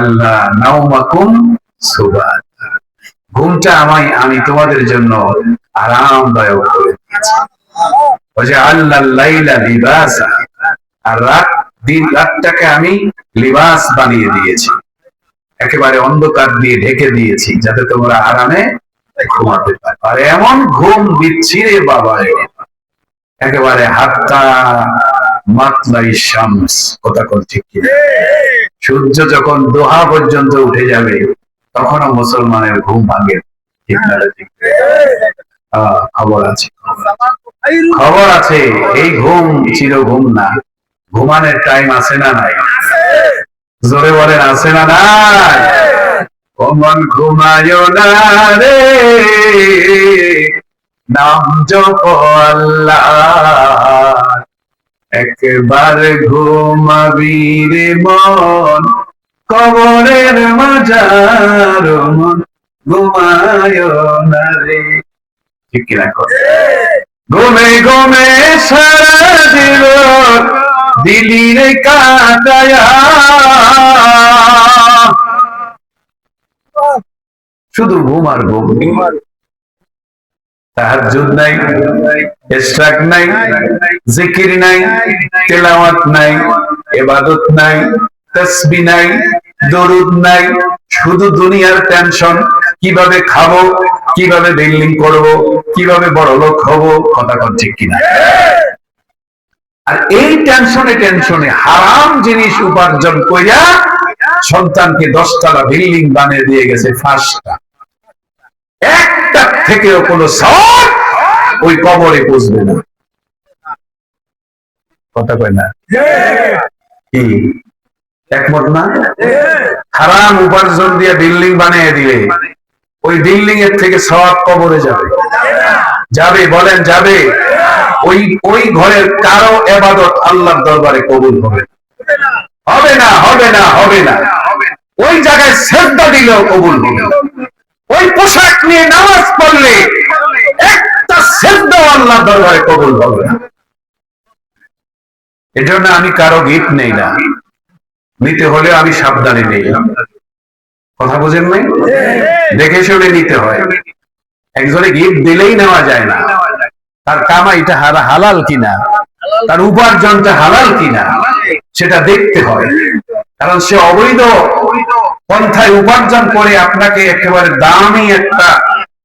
জাআলনা নাওমাকুম সুবাতা, ঘুমটা আমি তোমাদের জন্য আরামদায়ক করে দিয়েছি। ওয়াজআলনাল লাইলা লিবাসা, আর রাতটাকে আমি লিবাস বানিয়ে দিয়েছি, একেবারে অন্ধকার দিয়ে ঢেকে দিয়েছি যাতে তোমরা আরামে ঘুমাতে পারো। আর এমন ঘুম দিচ্ছি রে বাবা, একেবারে হাত্তা মাতলাই শামস, কথা কোন ঠিক কি? সূর্য যখন দোহা পর্যন্ত উঠে যাবে তখনও মুসলমানের ঘুম ভাঙে, ঠিক না? ঠিক। খবর আছে, খবর আছে। এই ঘুম চির ঘুম না, ঘুমানোর টাইম আছে না নাই? জোরে বলেন আছে না নাই? কমন ঘুমায় না রে, নাম জপ আল্লাহ, একবার ঘুমাবি রে মন, কবরের মাজার মন ঘুমায় না রে, ঠিক কিনা? ঘুমে ঘুমে সারা জীবন দিলি রে কাটায়া, শুধু ঘুম আর ঘুম। তাহাজ্জুদ নাই, ইশরাক নাই, জিকির নাই, তেলাওয়াত নাই, ইবাদত নাই, তাসবিহ নাই, দরুদ নাই, শুধু দুনিয়ার টেনশন, কিভাবে খাবো, কিভাবে বিল্ডিং করব, কিভাবে বড়লোক হব, কথা কোন ঠিক কিনা? আর এই টেনশনে হারাম জিনিস উপার্জন কইরা সন্তানকে 10তলা বিল্ডিং বানিয়ে দিয়ে গেছে 5টা, একটা থেকেও কোনো সওয়াব ওই কবরে পৌঁছবে না, কথা কয় না? কি একমত না? হারাম উপার্জন দিয়ে বিল্ডিং বানিয়ে দিলে ওই বিল্ডিং এর থেকে সওয়াব কবরে যাবে, যাবে? বলেন যাবে? ওই ঘরের কারো ইবাদত আল্লাহর দরবারে কবুল হবে না, হবে না, হবে না। ওই জায়গায় সিজদা দিলেও কবুল হবে না, ওই পোশাক নিয়ে নামাজ পড়লে একটা সিজদাও আল্লাহর দরবারে কবুল হবে না। এজন্য আমি কারো গিফট নেই না, নিতে হলে আমি সাবধানে নেই, কথা বুঝেন নাই? দেখে শুনে নিতে হয়। একজনে গিফট দিলেই নেওয়া যায় না, তার কামাইটা হালাল কিনা, তার উপার্জনটা হালাল কিনা সেটা দেখতে হয়। কারণ সে অবৈধ পন্থায় উপার্জন করে আপনাকে একেবারে দামি একটা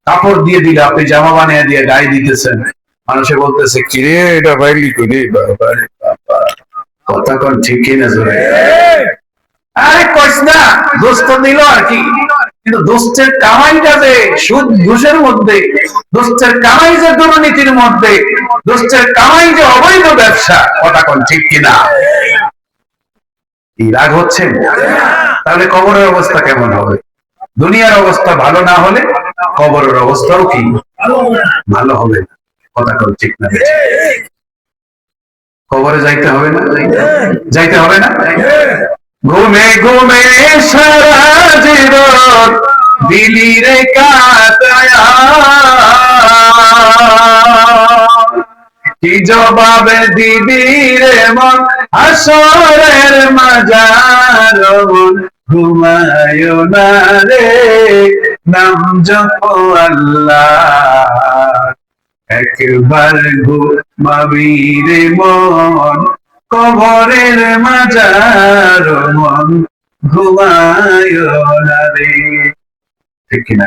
কাপড় দিয়ে দিলে, আপনি জামা বানিয়ে দিয়ে গায়ে দিতেছেন, মানুষে বলতেছে কিরে এটা বাইলি করি, কথা কোন ঠিক কিনা? জোরে আরে কইস না, দোস্ত দিল আর কি, কিন্তু দোস্তের কামাইটা যে সুদ ঘুষের মধ্যে, দোস্তের কামাই যে দুর্নীতির মধ্যে, দোস্তের কামাই যে অবৈধ ব্যবসা, কথা কোন ঠিক কিনা? রাগ হচ্ছে? তাহলে কবরের অবস্থা কেমন হবে? দুনিয়ার অবস্থা ভালো না হলে কবরের অবস্থাও কি ভালো হবে না, কথা কোন ঠিক না? কবরে যাইতে হবে না, যাইতে হবে না? ঘুমে ঘুমে সারা জীবন দিলি রে কাটায়া, কি জবাবে দিবি রে মন, হাসরের মাজার মন ঘুমায় না রে, নাম জপ আল্লাহ, একবার ঘুমাবি রে মন, কবরের মাজার মন ঘুমায় না রে, ঠিক কিনা?